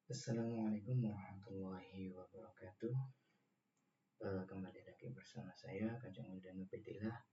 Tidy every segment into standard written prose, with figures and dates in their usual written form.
Assalamualaikum warahmatullahi wabarakatuh. Kembali lagi bersama saya Kajang Wildana Petilah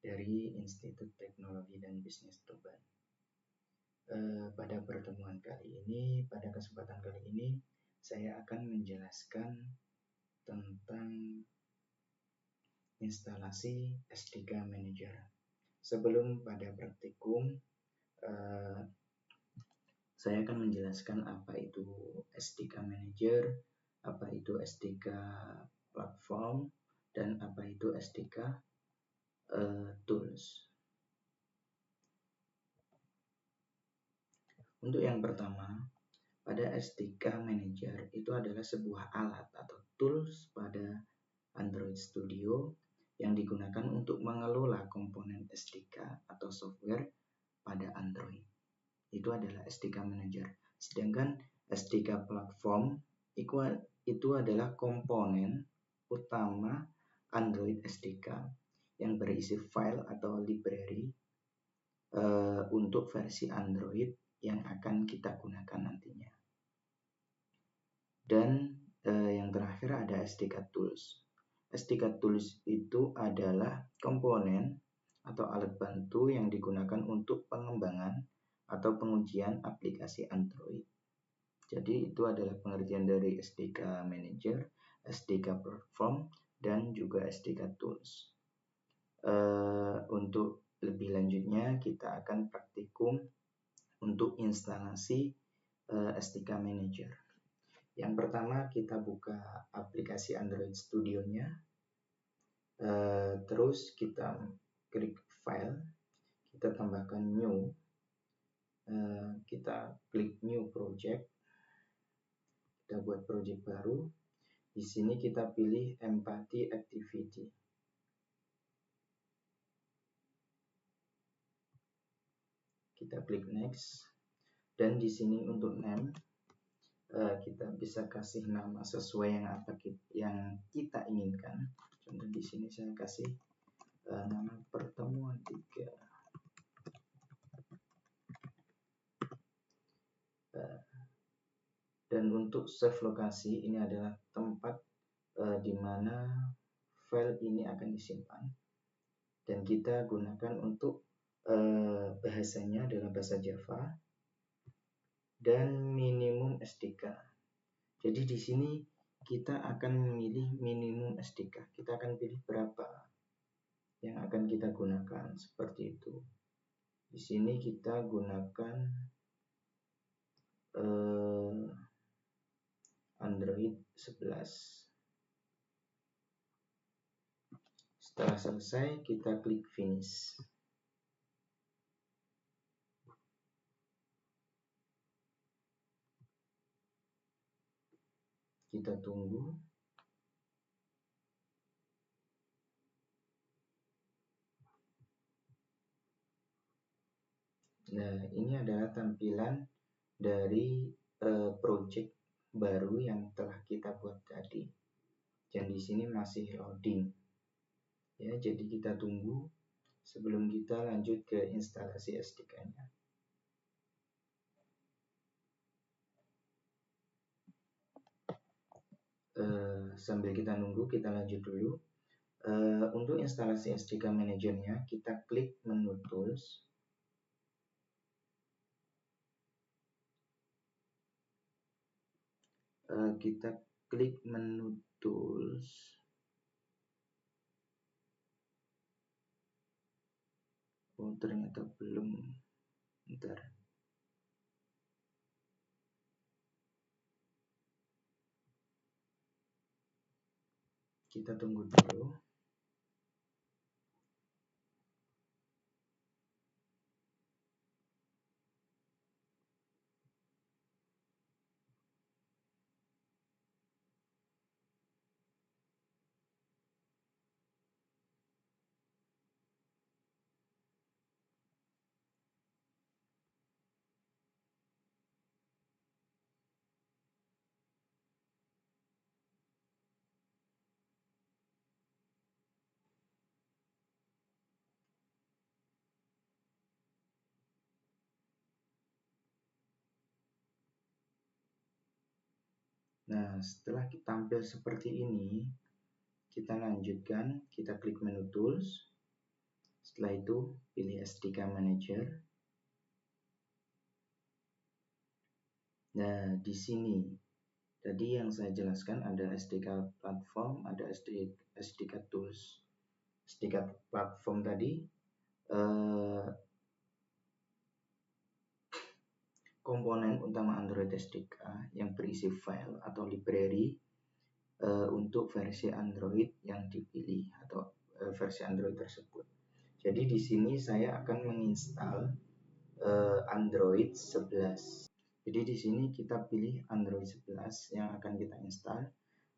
dari Institut Teknologi dan Bisnis Tuban. Pada kesempatan kali ini, saya akan menjelaskan tentang instalasi S3 Manager. Sebelum pada praktikum, saya akan menjelaskan apa itu S3 Manager, apa itu S3 Platform, dan apa itu S3 Tools. Untuk yang pertama, pada S3 Manager itu adalah sebuah alat atau tools pada Android Studio yang digunakan untuk mengelola komponen S3 atau software pada Android. Itu adalah S3 Manager. Sedangkan S3 Platform itu adalah komponen utama Android S3 yang berisi file atau library untuk versi Android yang akan kita gunakan nantinya. Dan yang terakhir ada S3 Tools. S3 Tools itu adalah komponen atau alat bantu yang digunakan untuk pengembangan atau pengujian aplikasi Android. Jadi itu adalah pengertian dari S3 Manager, S3 Platform, dan juga S3 Tools. Untuk lebih lanjutnya kita akan praktikum untuk instalasi S3 Manager. Yang pertama kita buka aplikasi Android Studio-nya, terus kita klik File, kita tambahkan New, kita klik New Project, kita buat project baru. Di sini kita pilih Empathy Activity. Kita klik Next, dan di sini untuk name kita bisa kasih nama sesuai yang kita inginkan. Contoh di sini saya kasih nama pertemuan 3. Dan untuk save lokasi, ini adalah tempat di mana file ini akan disimpan. Dan kita gunakan untuk bahasanya adalah bahasa Java dan minimum S3. Jadi di sini kita akan memilih minimum S3. Kita akan pilih berapa yang akan kita gunakan, seperti itu. Di sini kita gunakan Android 11. Setelah selesai, kita klik Finish. Kita tunggu. Nah, ini adalah tampilan dari project baru yang telah kita buat tadi. Dan di sini masih loading. Ya, jadi kita tunggu sebelum kita lanjut ke instalasi S3-nya. Sambil kita nunggu, kita lanjut dulu. Untuk instalasi S3 Manager-nya, kita klik menu Tools. Kita klik menu Tools. Oh, ternyata belum. Bentar. Kita tunggu dulu. Nah, setelah tampil seperti ini, kita lanjutkan, kita klik menu Tools. Setelah itu, pilih SDK Manager. Nah, di sini tadi yang saya jelaskan ada SDK Platform, ada SDK Tools. SDK Platform tadi komponen utama Android SDK yang berisi file atau library untuk versi Android yang dipilih atau versi Android tersebut. Jadi di sini saya akan menginstal Android 11. Jadi di sini kita pilih Android 11 yang akan kita install.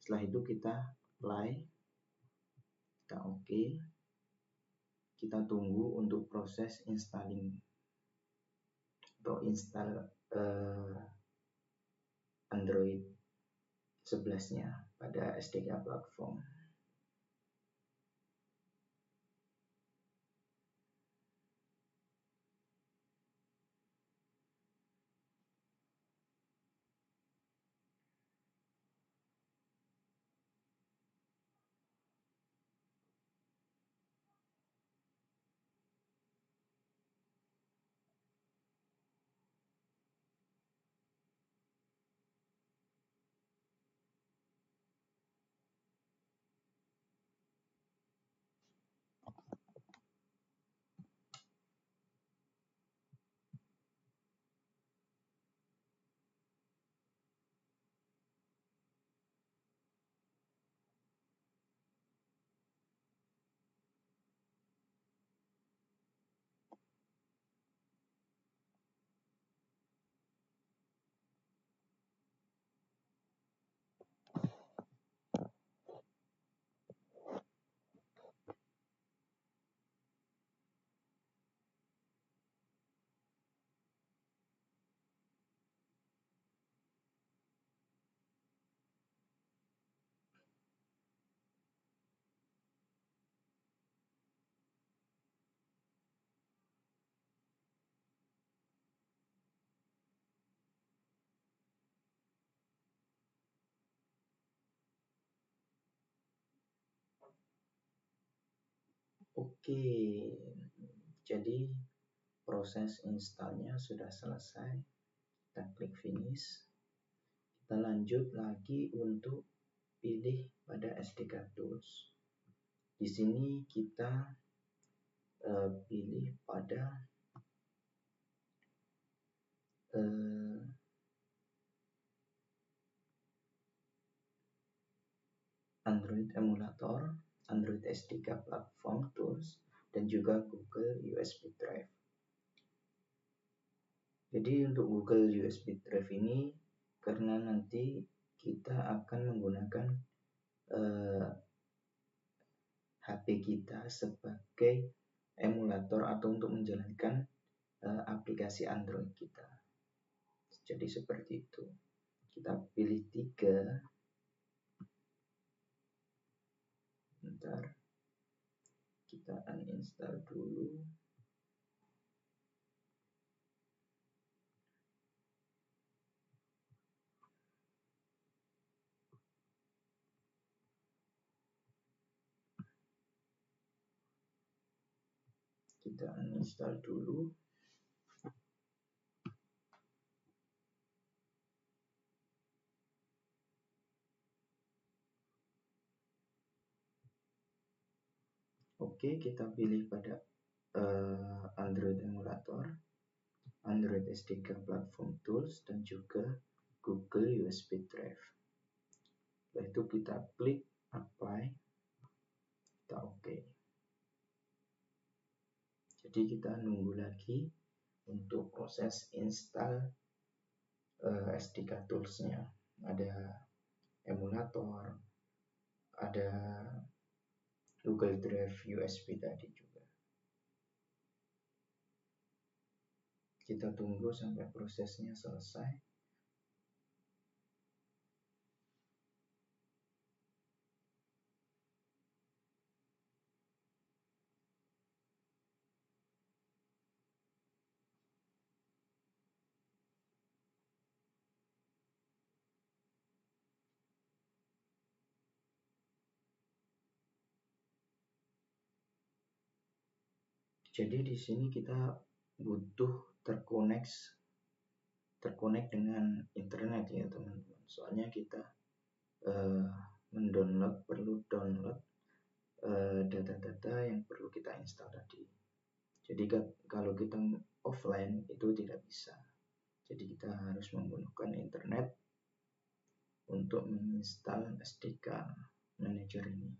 Setelah itu kita apply, kita oke. Kita tunggu untuk proses installing atau install Android 11-nya pada SDK platform. Oke, jadi proses installnya sudah selesai. Kita klik finish. Kita lanjut lagi untuk pilih pada SDK Tools. Di sini kita pilih pada Android Emulator, Android SDK Platform Tools, dan juga Google USB Drive. Jadi untuk Google USB Drive ini karena nanti kita akan menggunakan HP kita sebagai emulator atau untuk menjalankan aplikasi Android kita. Jadi seperti itu. Kita pilih 3. Bentar. Kita uninstall dulu. Kita uninstall dulu. Oke, kita pilih pada Android Emulator, Android SDK Platform Tools, dan juga Google USB Drive. Setelah itu kita klik apply, kita oke. Jadi kita nunggu lagi untuk proses install SDK Tools-nya. Ada emulator, ada Google Drive USB tadi juga. Kita tunggu sampai prosesnya selesai. Jadi di sini kita butuh terkonek dengan internet ya teman-teman. Soalnya kita perlu download data-data yang perlu kita install tadi. Jadi kalau kita offline itu tidak bisa. Jadi kita harus menggunakan internet untuk menginstal SDK Manager ini.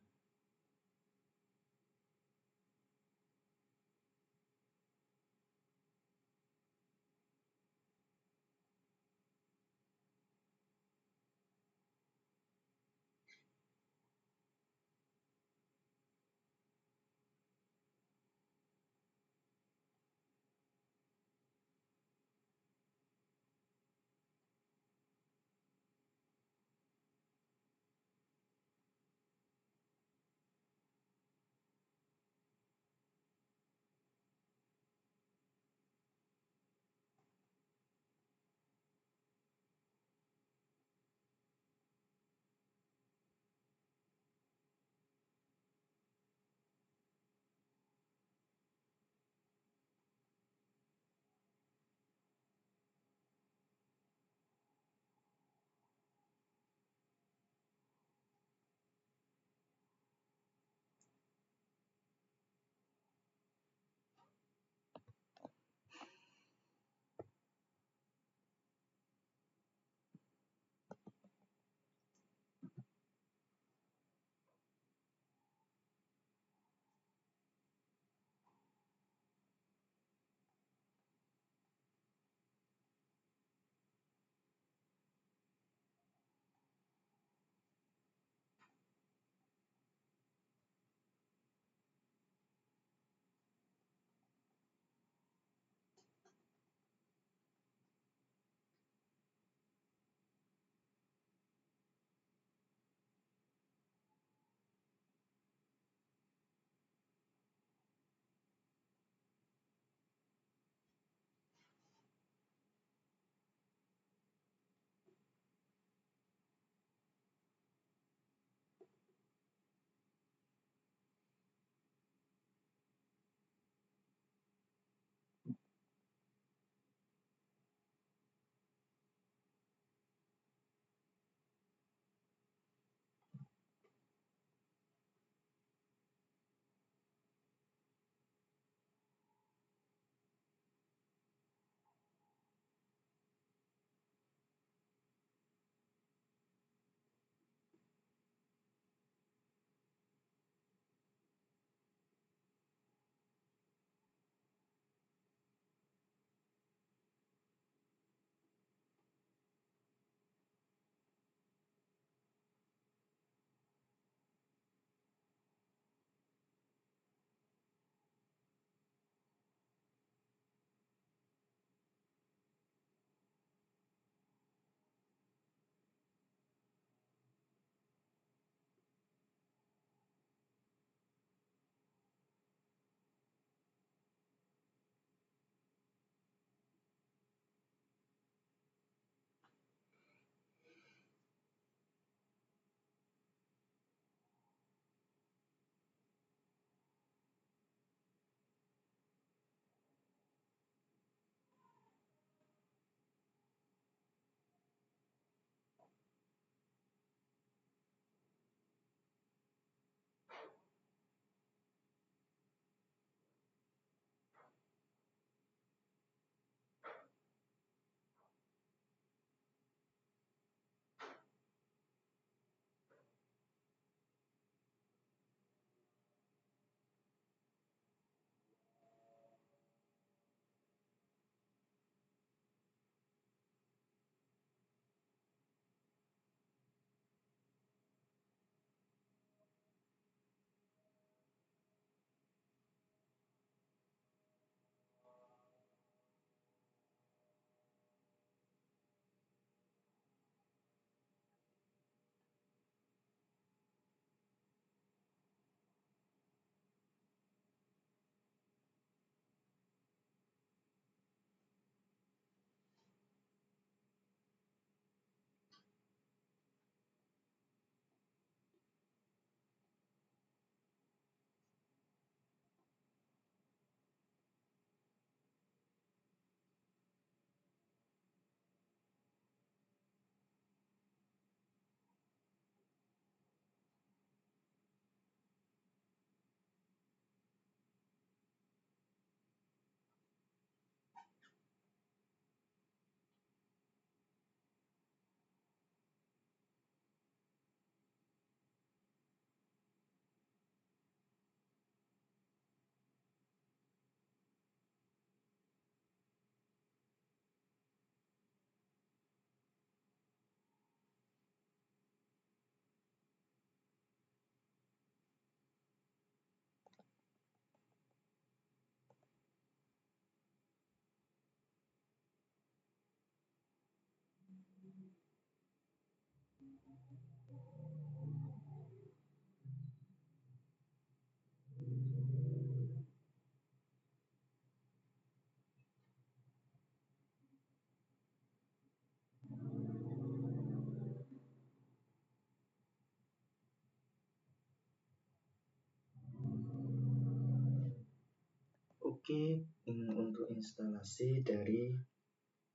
Oke, untuk instalasi dari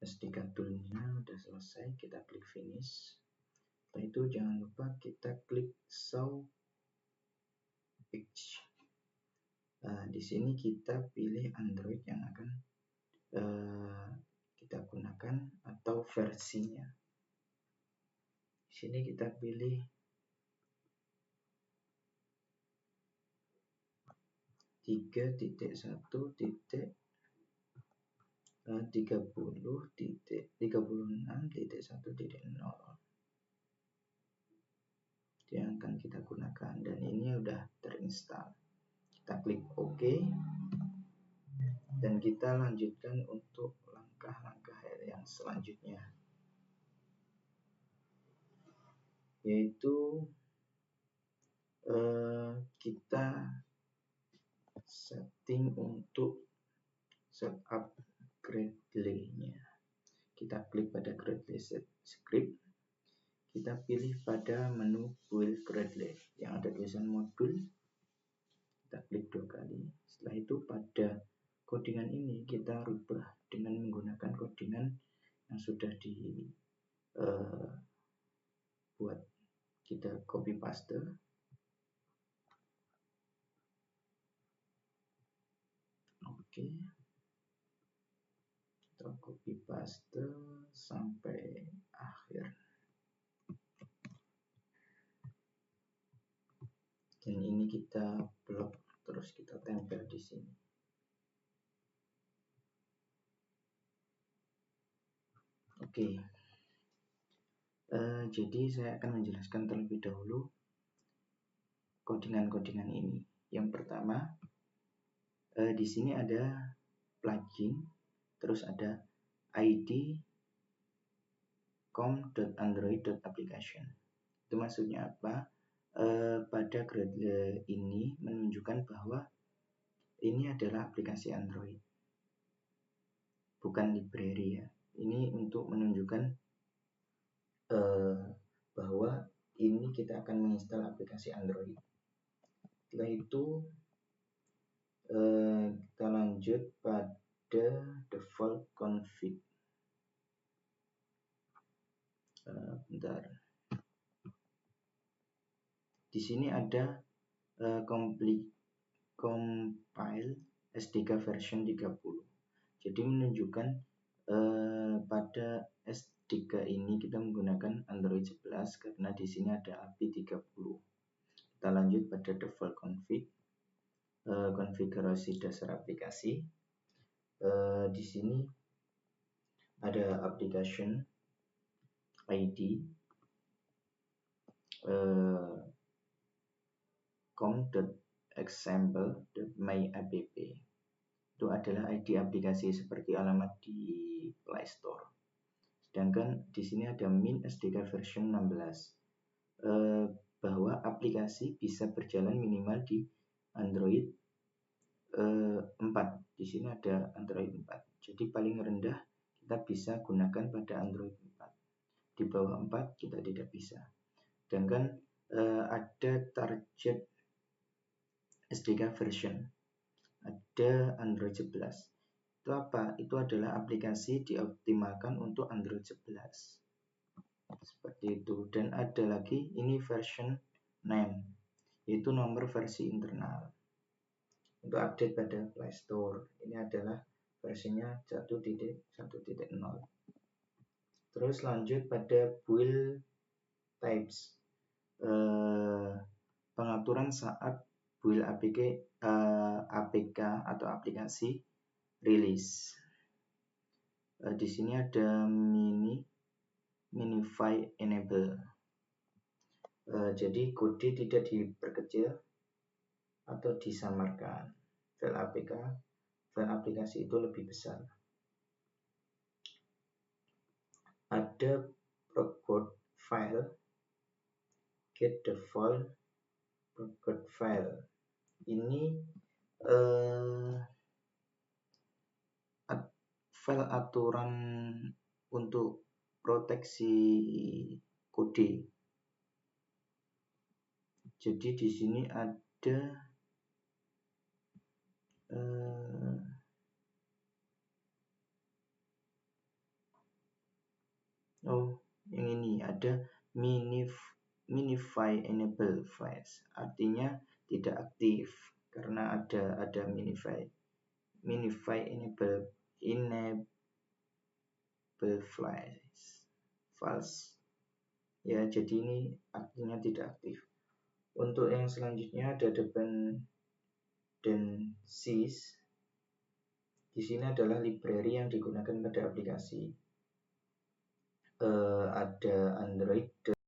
SD card toolnya udah selesai, kita klik finish. Setelah itu jangan lupa kita klik show page. Di sini kita pilih Android yang akan kita gunakan atau versinya. Di sini kita pilih 3.1.30.36.1.0 yang akan kita gunakan, dan ini udah terinstall. Kita klik OK dan kita lanjutkan untuk langkah-langkah yang selanjutnya, yaitu kita setting untuk setup Gradle-nya. Kita klik pada Gradle script, kita pilih pada menu build Gradle yang ada tulisan modul, kita klik 2 kali. Setelah itu pada codingan ini kita rubah dengan menggunakan codingan yang sudah dibuat. Kita copy paste. Oke, kita copy paste sampai akhir. Dan ini kita blok, terus kita tempel di sini. Oke. Jadi saya akan menjelaskan terlebih dahulu codingan-codingan ini. Yang pertama, di sini ada plugin, terus ada id com.android.application. Itu maksudnya apa? Pada Gradle ini menunjukkan bahwa ini adalah aplikasi Android, bukan library ya. Ini untuk menunjukkan bahwa ini kita akan menginstal aplikasi Android. Setelah itu kita lanjut pada default config. Bentar. Di sini ada compile SDK version 30. Jadi menunjukkan pada SDK ini kita menggunakan Android 11 karena di sini ada API 30. Kita lanjut pada default config, konfigurasi dasar aplikasi. Di sini ada application ID, com.example.myapp. Itu adalah ID aplikasi seperti alamat di Play Store. Sedangkan di sini ada min SDK version 16, bahwa aplikasi bisa berjalan minimal di Android 4. Di sini ada Android 4. Jadi paling rendah kita bisa gunakan pada Android 4. Di bawah 4 kita tidak bisa. Sedangkan ada target SDK version, ada Android 11. Itu apa? Itu adalah aplikasi dioptimalkan untuk Android 11. Seperti itu. Dan ada lagi ini version name, yaitu nomor versi internal. Untuk update pada Play Store, ini adalah versinya 1.1.0. Terus lanjut pada build types, pengaturan saat build APK atau aplikasi rilis. Di sini ada minify enable. Jadi kode tidak diperkecil atau disamarkan. File aplikasi itu lebih besar. Ada proc file get the forgot file. Ini file aturan untuk proteksi kode. Jadi di sini ada yang ini ada minify enable files, artinya tidak aktif karena ada minify enable files ya, jadi ini artinya tidak aktif. Untuk yang selanjutnya ada dependencies. Di sini adalah library yang digunakan pada aplikasi. Ada Android